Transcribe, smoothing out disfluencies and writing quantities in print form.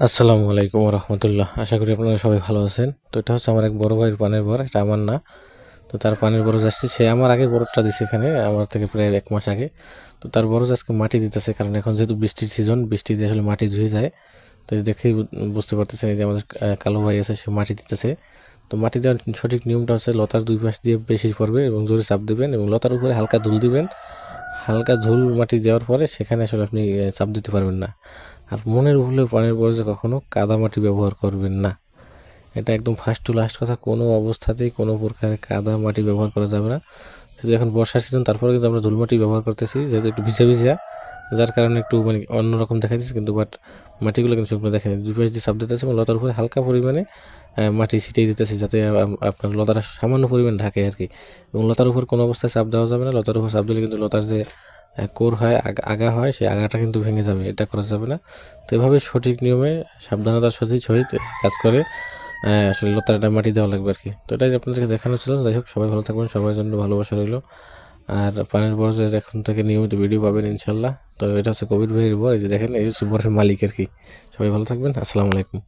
আসসালামু আলাইকুম রহমতুল্লাহ। আশা করি আপনারা সবাই ভালো আছেন। তো এটা হচ্ছে আমার এক বড় ভাইয়ের পানের বর, এটা আমার না। তো তার পানের বরজ আসছে, সে আমার আগে বরজটা দিছে এখানে, আমার থেকে প্রায় 1 মাস আগে। তো তার বরজ আজকে মাটি দিতেছে, কারণ এখন যেহেতু বৃষ্টির সিজন, বৃষ্টি দিয়ে আসলে মাটি ধুয়ে যায়। তো এই যে দেখেই বুঝতে পারতেছেন, এই যে আমাদের কালো ভাই আছে, সে মাটি দিতেছে। তো মাটি দেওয়ার সঠিক নিয়মটা হচ্ছে লতার দুই পাশ দিয়ে বেশি পড়বে এবং জোরে চাপ দেবেন এবং লতার উপরে হালকা ধুল দিবেন। হালকা ধুল মাটি দেওয়ার পরে সেখানে আসলে আপনি চাপ দিতে পারবেন না। আর মনের ভুলে পানির বরজে কখনো কাদামাটি ব্যবহার করবেন না। এটা একদম ফার্স্ট টু লাস্ট কথা, কোনো অবস্থাতেই কোনো প্রকারের কাদা মাটি ব্যবহার করা যাবে না। যেহেতু এখন বর্ষার সিজন, তারপরে কিন্তু আমরা ধুলমাটি ব্যবহার করতেছি, যেহেতু একটু ভিজা ভিজা, যার কারণে একটু মানে অন্যরকম দেখা যাচ্ছে, কিন্তু বাট মাটিগুলো কিন্তু শুকনো দেখা যায়। দুই পাশ দিয়ে চাপ দিতেছে এবং লতার উপরে হালকা পরিমাণে মাটি ছিটিয়ে দিতেছে, যাতে আপনার লতাটা সামান্য পরিমাণ ঢাকে আর কি। এবং লতার উপর কোনো অবস্থায় চাপ দেওয়া যাবে না। লতার উপর চাপ দিলে কিন্তু লতার যে কোর হয়, আগা হয়, সেই আগাটা কিন্তু ভেঙে যাবে, এটা করা যাবে না। তো এভাবে সঠিক নিয়মে সাবধানতার সহিত কাজ করে আসলে লতাটা মাটি দেওয়া লাগবে আর কি। তো এটাই আপনাদেরকে দেখানো ছিল। যাই হোক, সবাই ভালো থাকবেন, সবার জন্য ভালোবাসা রইলো। আর পানের বরজের এখন থেকে নিয়মিত ভিডিও পাবেন ইনশাল্লাহ। তো এটা হচ্ছে কবির ভাইয়ের বর, এই যে দেখেন, এই হচ্ছে বরের মালিক আর কি। সবাই ভালো থাকবেন, আসসালামু আলাইকুম।